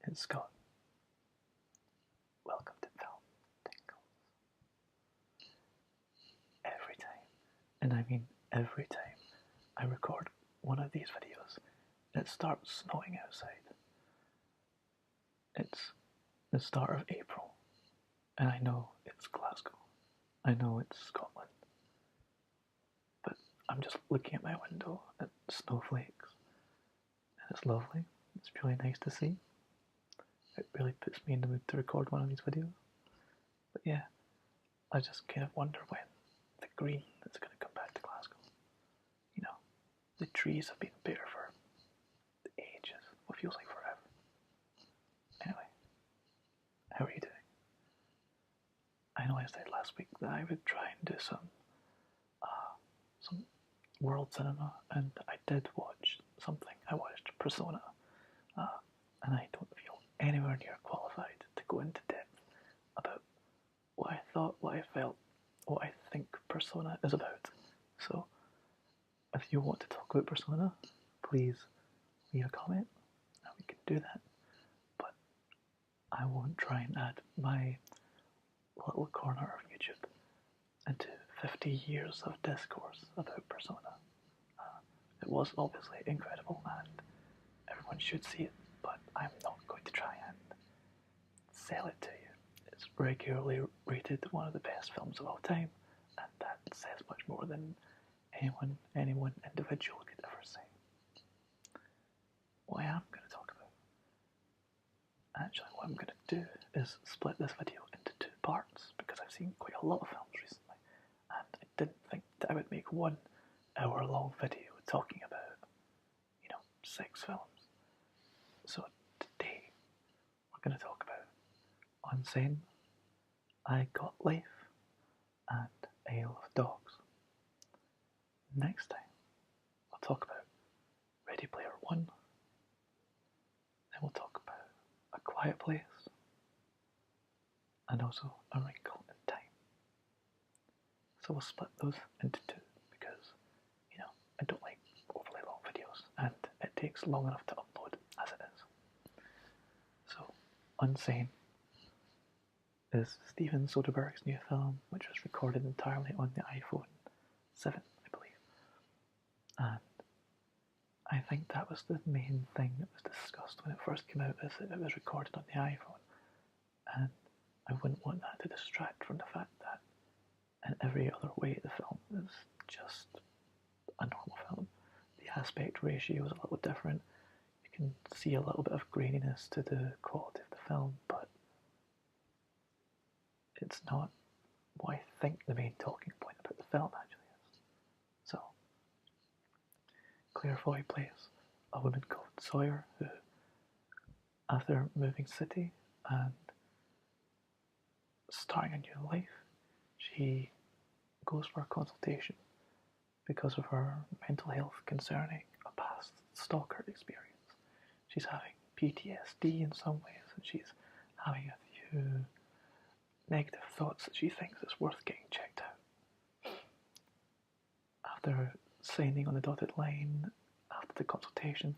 It's Scott. Welcome to Film Tingles. Every time, and I mean every time, I record one of these videos, it starts snowing outside. It's the start of April, and I know it's Glasgow. I know it's Scotland. But I'm just looking at my window at snowflakes, and it's lovely. It's really nice to see. It really puts me in the mood to record one of these videos. But yeah, I just kind of wonder when the green is going to come back to Glasgow. You know, the trees have been bare for ages, what feels like forever. Anyway, how are you doing? I know I said last week that I would try and do some world cinema, and I did watch something. I watched Persona, and I don't feel anywhere near qualified to go into depth about what I thought, what I felt, what I think Persona is about. So, if you want to talk about Persona, please leave a comment, and we can do that. But I won't try and add my little corner of YouTube into 50 years of discourse about Persona. It was obviously incredible, and everyone should see it, but I'm not going to try and sell it to you. It's regularly rated one of the best films of all time, and that says much more than any one individual could ever say. What I am going to talk about, actually what I'm going to do is split this video into two parts, because I've seen quite a lot of films recently, and I didn't think that I would make 1 hour long video talking about, 6 films. So today we're going to talk about Unsane, I Got Life, and Isle of Dogs. Next time we'll talk about Ready Player One, then we'll talk about A Quiet Place, and also A Wrinkle in Time. So we'll split those into two, because, I don't like overly long videos, and it takes long enough to upload as it is. So, Unsane is Steven Soderbergh's new film, which was recorded entirely on the iPhone 7, I believe. And I think that was the main thing that was discussed when it first came out, is that it was recorded on the iPhone. And I wouldn't want that to distract from the fact that in every other way the film is just a normal film. The aspect ratio is a little different. You can see a little bit of graininess to the quality of the film, but it's not what I think the main talking point about the film actually is. So, Claire Foy plays a woman called Sawyer who, after moving city and starting a new life, she goes for a consultation because of her mental health concerning a past stalker experience. She's having PTSD in some ways, and she's having a few negative thoughts that she thinks it's worth getting checked out. After signing on the dotted line, after the consultation,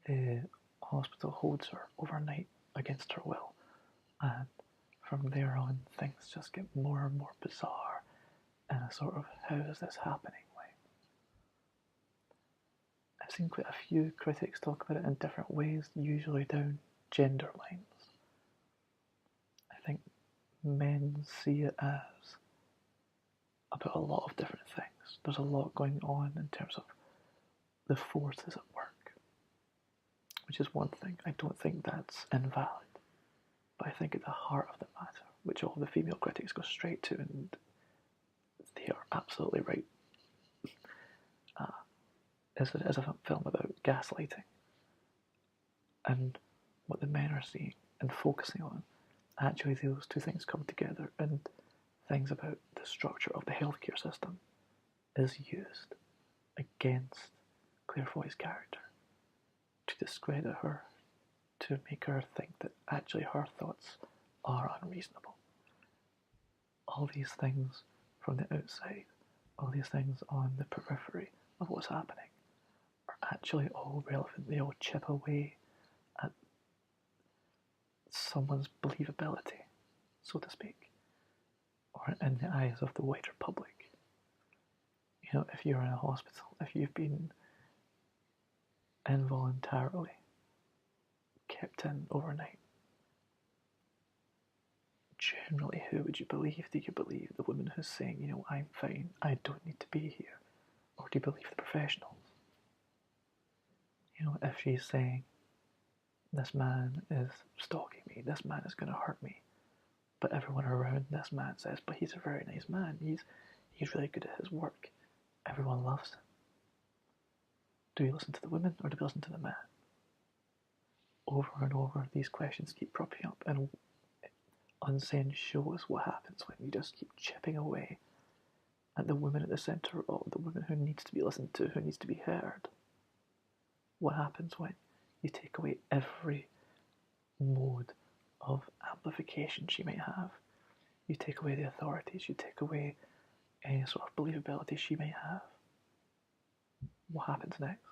the hospital holds her overnight against her will, and from there on things just get more and more bizarre in a sort of how is this happening way. I've seen quite a few critics talk about it in different ways, usually down gender lines. I think men see it as about a lot of different things. There's a lot going on in terms of the forces at work, which is one thing. I don't think that's invalid, but I think at the heart of the matter, which all the female critics go straight to, and they are absolutely right, is that it is a film about gaslighting, and what the men are seeing and focusing on, actually those two things come together, and things about the structure of the healthcare system is used against Claire Foy's character to discredit her, to make her think that actually her thoughts are unreasonable. All these things from the outside, all these things on the periphery of what's happening, are actually all relevant. They all chip away at someone's believability, so to speak, or in the eyes of the wider public. You know, if you're in a hospital, if you've been involuntarily kept in overnight, generally, who would you believe? Do you believe the woman who's saying, you know, I'm fine, I don't need to be here? Or do you believe the professionals? You know, if she's saying, this man is stalking me, this man is going to hurt me, but everyone around this man says, but he's a very nice man, he's really good at his work, everyone loves him. Do you listen to the women or do you listen to the man? Over and over, these questions keep propping up, and Unsane shows what happens when you just keep chipping away at the woman at the centre, or the woman who needs to be listened to, who needs to be heard. What happens when you take away every mode of amplification she might have? You take away the authorities, you take away any sort of believability she may have. What happens next?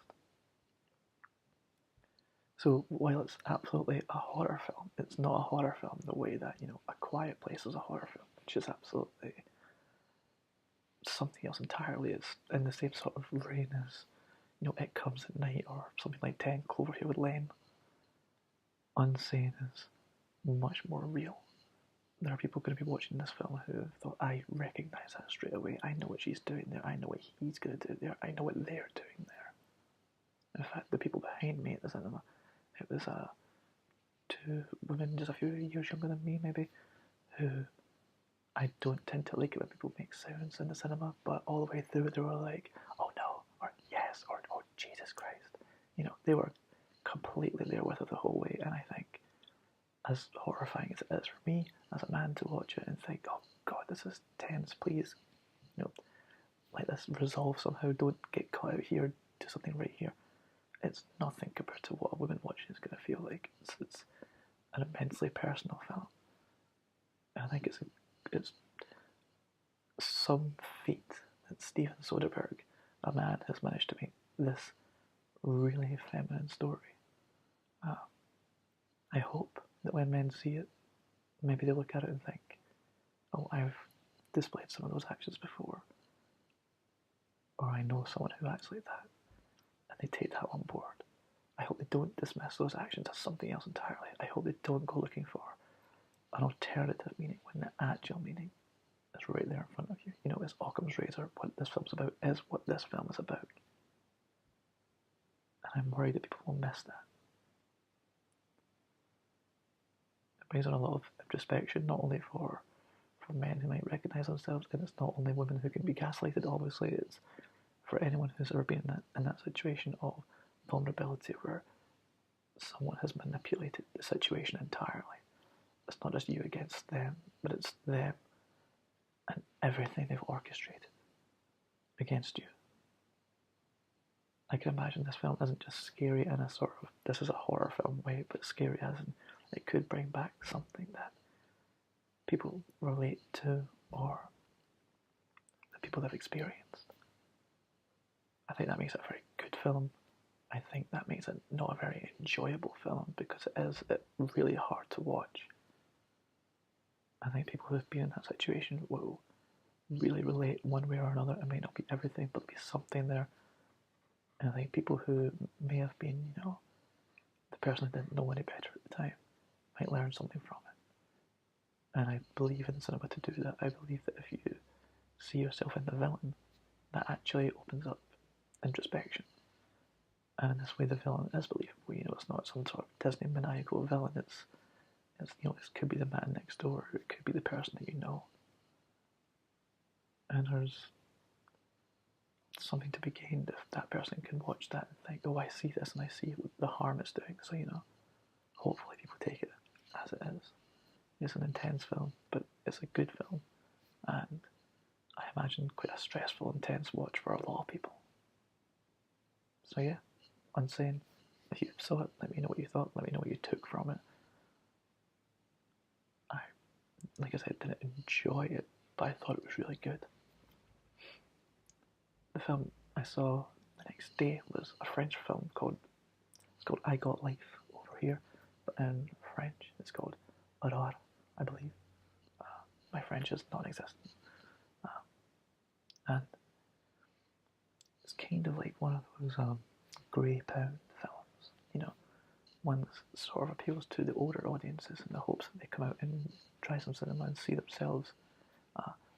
So while it's absolutely a horror film, it's not a horror film the way that, you know, A Quiet Place is a horror film, which is absolutely something else entirely. It's in the same sort of vein as, you know, It Comes at Night or something like 10 Cloverfield Lane. Unsane is much more real. There are people going to be watching this film who have thought, I recognise that straight away. I know what she's doing there. I know what he's going to do there. I know what they're doing there. In fact, the people behind me at the cinema, it was two women just a few years younger than me, maybe, who I don't tend to like it when people make sounds in the cinema, but all the way through they were like, oh no, or yes, or oh Jesus Christ. You know, they were completely there with it the whole way, and I think, as horrifying as it is for me as a man to watch it and think, oh God, this is tense, please, you know, let this resolve somehow, don't get caught out here, do something right here. It's nothing compared to what a woman watching is going to feel like. It's an immensely personal film. And I think it's some feat that Steven Soderbergh, a man, has managed to make this really feminine story. I hope that when men see it, maybe they look at it and think, oh, I've displayed some of those actions before. Or I know someone who acts like that. And they take that on board. I hope they don't dismiss those actions as something else entirely. I hope they don't go looking for an alternative meaning when the actual meaning is right there in front of you. You know, it's Occam's razor. What this film's about is what this film is about. And I'm worried that people will miss that. It brings on a lot of introspection, not only for men who might recognise themselves, and it's not only women who can be gaslighted, obviously, it's for anyone who's ever been in that situation of vulnerability where someone has manipulated the situation entirely. It's not just you against them, but it's them and everything they've orchestrated against you. I can imagine this film isn't just scary in a sort of, this is a horror film way, but scary as in it could bring back something that people relate to or that people have experienced. I think that makes it a very good film. I think that makes it not a very enjoyable film because it is really hard to watch. I think people who have been in that situation will really relate one way or another. It may not be everything, but there'll be something there. And I think people who may have been, you know, the person who didn't know any better at the time might learn something from it. And I believe in cinema to do that. I believe that if you see yourself in the villain, that actually opens up introspection. And in this way the villain is believable. You know, it's not some sort of Disney maniacal villain. It's you know, it could be the man next door, or it could be the person that you know. And there's something to be gained if that person can watch that and think, oh, I see this and I see the harm it's doing. So, you know, hopefully people take it as it is. It's an intense film, but it's a good film. And I imagine quite a stressful, intense watch for a lot of people. So yeah, Unsane. If you saw it, let me know what you thought. Let me know what you took from it. Like I said, didn't enjoy it, but I thought it was really good. The film I saw the next day was a French film called I Got Life over here, but in French. It's called Aurore, I believe. My French is non-existent. And it's kind of like one of those grey pound films, you know, one that sort of appeals to the older audiences in the hopes that they come out and try some cinema and see themselves.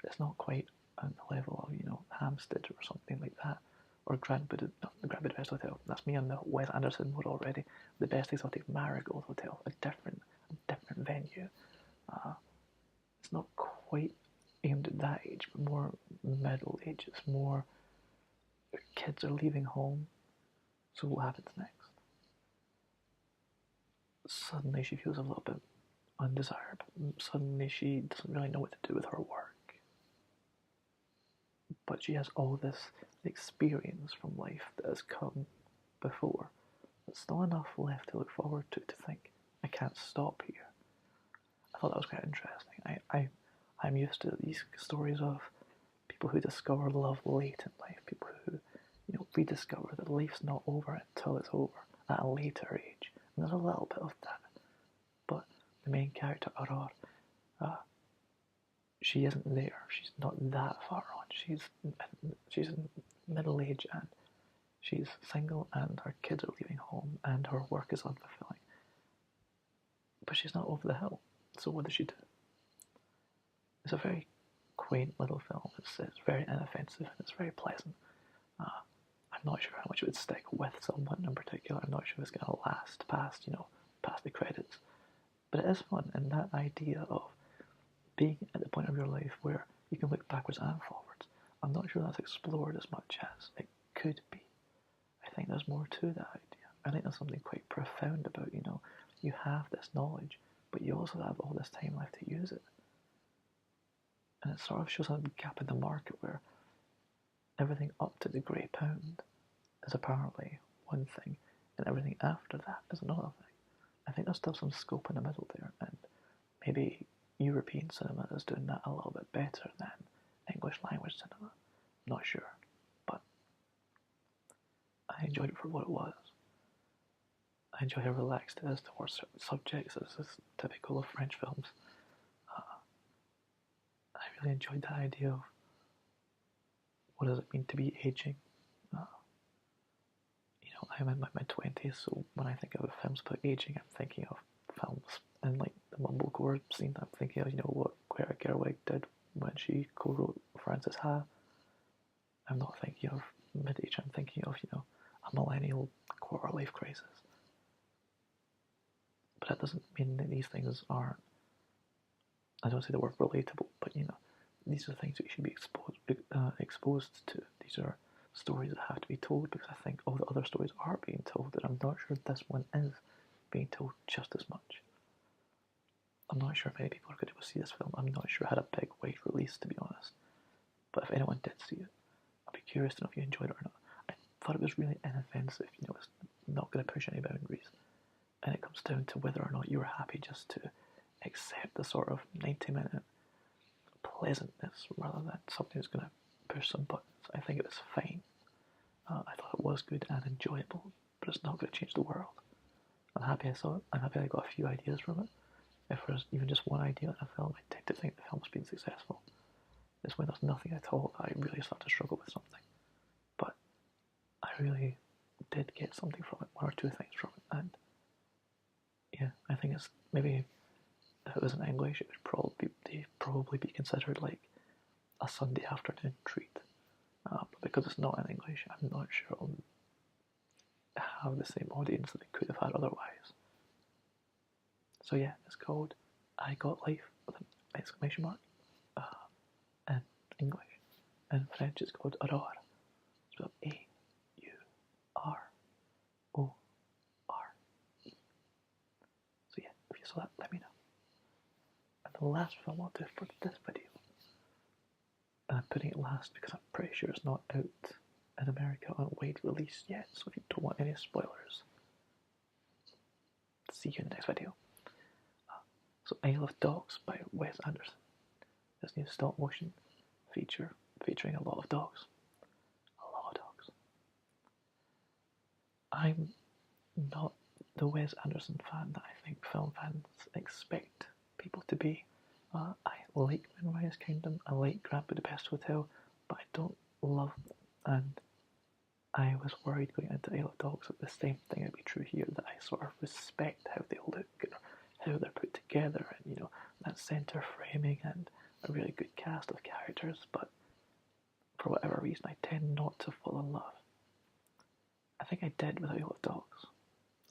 It's not quite on the level of, you know, Hampstead or something like that, or Grand Budapest Hotel. That's me on the Wes Anderson mode already. The Best Exotic Marigold Hotel, a different venue. It's not quite aimed at that age, but more middle age. It's more kids are leaving home, so what happens next? Suddenly she feels a little bit undesirable. Suddenly she doesn't really know what to do with her work. But she has all this experience from life that has come before. There's still enough left to look forward to think, I can't stop here. I thought that was quite interesting. I'm used to these stories of people who discover love late in life, people who, you know, rediscover that life's not over until it's over at a later age. And there's a little bit of that. But the main character, Aurore, she isn't there. She's not that far on. She's in middle age and she's single and her kids are leaving home and her work is unfulfilling. But she's not over the hill. So what does she do? It's a very quaint little film. It's very inoffensive and it's very pleasant. I'm not sure how much it would stick with someone in particular. I'm not sure if it's going to last past the credits. But it is fun, and that idea of being at the point of your life where you can look backwards and forwards, I'm not sure that's explored as much as it could be. I think there's more to that idea. I think there's something quite profound about, you know, you have this knowledge, but you also have all this time left to use it. And it sort of shows a gap in the market where everything up to the grey pound is apparently one thing, and everything after that is another thing. I think there's still some scope in the middle there, and maybe European cinema is doing that a little bit better than English language cinema. I'm not sure, but I enjoyed it for what it was. I enjoy how relaxed it is towards certain subjects, as is typical of French films. I really enjoyed the idea of what does it mean to be aging. You know, I'm in my mid-20s, so when I think of films about aging, I'm thinking of films in like the mumblecore scene. I'm thinking of, you know, what Greta Gerwig did when she co-wrote Frances Ha. I'm not thinking of mid-age, I'm thinking of, you know, a millennial quarter-life crisis. But that doesn't mean that these things aren't, I don't say the word relatable, but, you know, these are things that you should be exposed to. These are stories that have to be told, because I think all the other stories are being told, and I'm not sure this one is being told just as much. I'm not sure if many people are going to go see this film. I'm not sure it had a big wide release, to be honest. But if anyone did see it, I'd be curious to know if you enjoyed it or not. I thought it was really inoffensive. You know, it's not going to push any boundaries. And it comes down to whether or not you were happy just to accept the sort of 90-minute pleasantness rather than something that's going to push some buttons. I think it was fine. I thought it was good and enjoyable, but it's not going to change the world. I'm happy I saw it. I'm happy I got a few ideas from it. If there's even just one idea in a film, I tend to think the film's been successful. It's when there's nothing at all that I really start to struggle with something. But I really did get something from it, one or two things from it, and yeah, I think it's maybe, if it was in English, it would probably be considered like a Sunday afternoon treat. But because it's not in English, I'm not sure it'll have the same audience that it could have had otherwise. So yeah, it's called I Got Life with an exclamation mark in English. In French it's called Aurore. It's spelled A-U-R-O-R-E. So yeah, if you saw that, let me know. And the last film I'll do for this video, and I'm putting it last because I'm pretty sure it's not out in America on wide release yet, so if you don't want any spoilers, see you in the next video. So Isle of Dogs by Wes Anderson. This new stop motion feature featuring a lot of dogs. A lot of dogs. I'm not the Wes Anderson fan that I think film fans expect people to be. I like Moonrise Kingdom, I like Grand Budapest Hotel, but I don't love them. And I was worried going into Isle of Dogs that the same thing would be true here, that I sort of respect how they look and how they're put together, and that centre framing and a really good cast of characters, but for whatever reason I tend not to fall in love. I think I did with Isle of Dogs.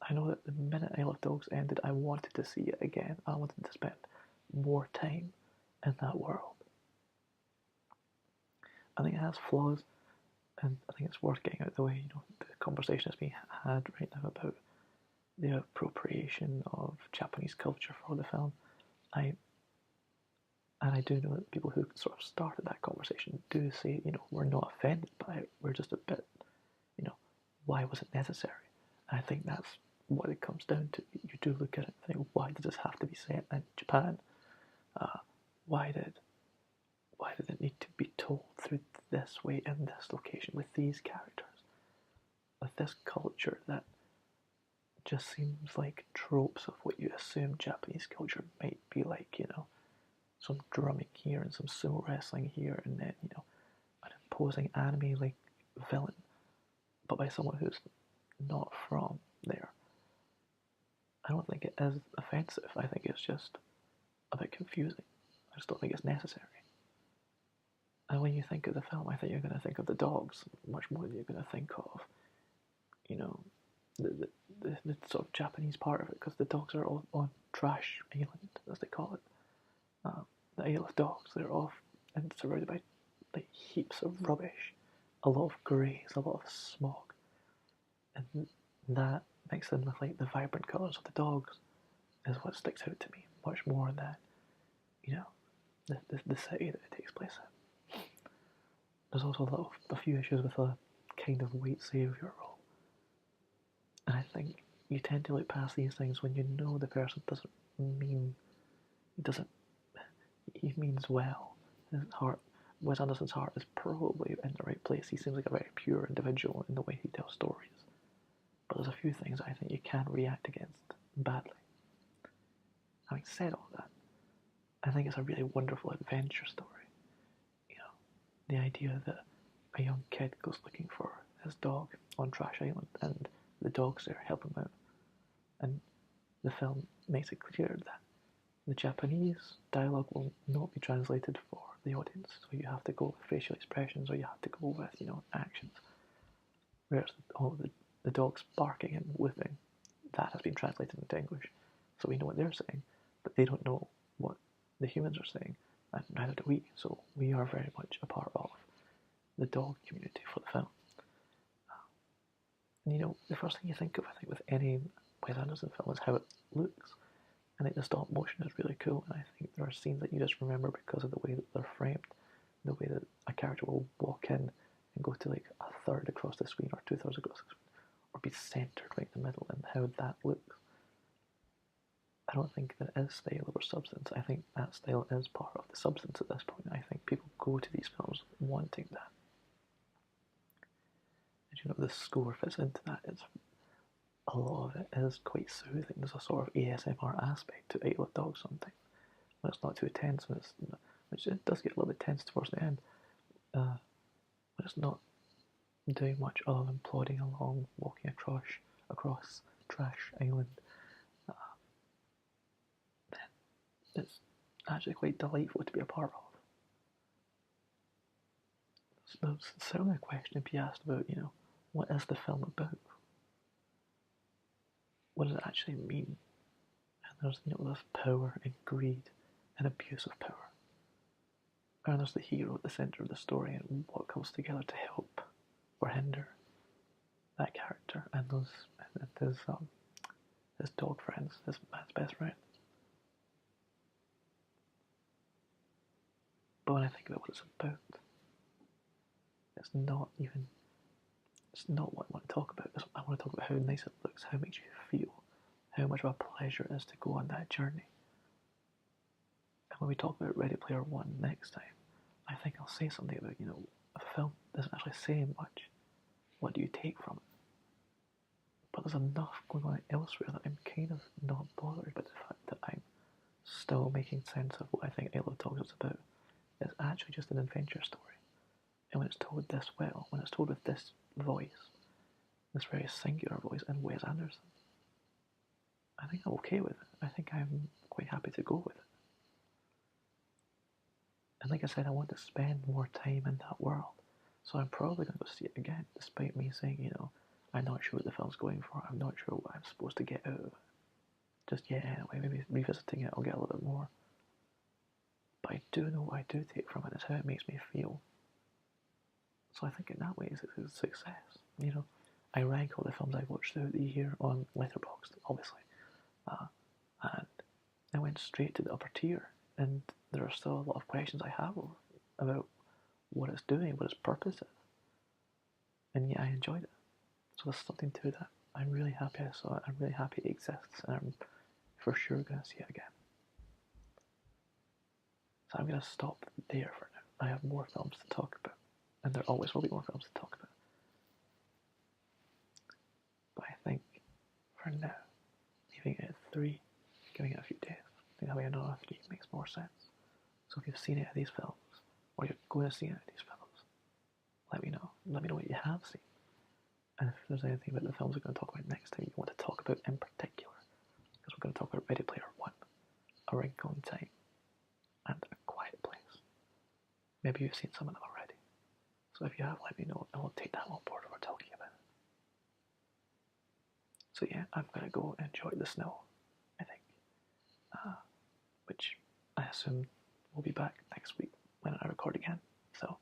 I know that the minute Isle of Dogs ended, I wanted to see it again. I wanted to spend more time in that world. I think it has flaws, and I think it's worth getting out of the way. The conversation is being had right now about the appropriation of Japanese culture for the film. I do know that people who sort of started that conversation do say, we're not offended by it. We're just a bit, why was it necessary? And I think that's what it comes down to. You do look at it and think, why did this have to be set in Japan? Why did it need to be told through this way in this location with these characters, with this culture that just seems like tropes of what you assume Japanese culture might be like, some drumming here and some sumo wrestling here, and then, an imposing anime-like villain, but by someone who's not from there. I don't think it is offensive. I think it's just a bit confusing. I just don't think it's necessary. And when you think of the film, I think you're going to think of the dogs much more than you're going to think of, the sort of Japanese part of it, because the dogs are all on Trash Island, as they call it. The Isle of Dogs, they're off and surrounded by like heaps of rubbish, a lot of greys, a lot of smog, and that mixed in with like the vibrant colours of the dogs is what sticks out to me much more than the city that it takes place in. There's also a few issues with a kind of white saviour role, and I think you tend to look past these things when you know the person he means well. His heart, Wes Anderson's heart is probably in the right place. He seems like a very pure individual in the way he tells stories. But there's a few things I think you can react against badly. Having said all that, I think it's a really wonderful adventure story. The idea that a young kid goes looking for his dog on Trash Island and the dogs there help him out. And the film makes it clear that the Japanese dialogue will not be translated for the audience, so you have to go with facial expressions, or you have to go with, actions. Whereas the dogs barking and whipping, that has been translated into English, so we know what they're saying, but they don't know what the humans are saying, and neither do we, so we are very much a part of the dog community for the film. And the first thing you think of, I think, with any Wes Anderson film is how it looks. I think the stop motion is really cool, and I think there are scenes that you just remember because of the way that they're framed, the way that a character will walk in and go to like a third across the screen or 2/3 across the screen, or be centered right in the middle, and how that looks. I don't think that is style over substance. I think that style is part of the substance at this point. I think people go to these films wanting that. And the score fits into that. A lot of it is quite soothing. There's a sort of ASMR aspect to Isle of Dogs sometimes. When it's not too tense, which it does get a little bit tense towards the end, when it's not doing much other than plodding along, walking across Trash Island, then it's actually quite delightful to be a part of. So there's certainly a question to be asked about, what is the film about? What does it actually mean? And there's, this power and greed and abuse of power. And there's the hero at the centre of the story and what comes together to help or hinder that character and his dog friends, his best friend. But when I think about what it's about, it's not what I want to talk about. I want to talk about how nice it looks, how it makes you feel, how much of a pleasure it is to go on that journey. And when we talk about Ready Player One next time, I think I'll say something about, if a film doesn't actually say much, what do you take from it? But there's enough going on elsewhere that I'm kind of not bothered by the fact that I'm still making sense of what I think I Love Dogs is about. It's actually just an adventure story. And when it's told this well, when it's told with this voice, this very singular voice, and Wes Anderson, I think I'm okay with it. I think I'm quite happy to go with it. And like I said, I want to spend more time in that world. So I'm probably going to go see it again, despite me saying, I'm not sure what the film's going for. I'm not sure what I'm supposed to get out of it. Just yet, anyway, maybe revisiting it, I'll get a little bit more. But I do know what I do take from it. It's how it makes me feel. So I think in that way it's a success. I rank all the films I've watched throughout the year on Letterboxd, obviously. And I went straight to the upper tier. And there are still a lot of questions I have about what it's doing, what its purpose is. And yet I enjoyed it. So there's something to that. I'm really happy I saw it. I'm really happy it exists. And I'm for sure going to see it again. So I'm going to stop there for now. I have more films to talk about. And there always will be more films to talk about. But I think for now, leaving it at 3, giving it a few days, I think having another 3 makes more sense. So if you've seen any of these films, or you're going to see any of these films, let me know. Let me know what you have seen. And if there's anything about the films we're going to talk about next time you want to talk about in particular, because we're going to talk about Ready Player One, A Wrinkle in Time, and A Quiet Place. Maybe you've seen some of them already. So if you have, let me know, and we'll take that on board if we're talking about it. So yeah, I'm going to go enjoy the snow, I think. Which I assume we'll be back next week when I record again. So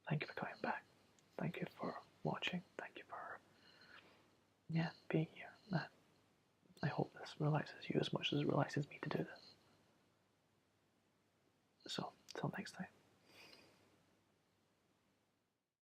thank you for coming back. Thank you for watching. Thank you for being here. And I hope this relaxes you as much as it relaxes me to do this. So till next time.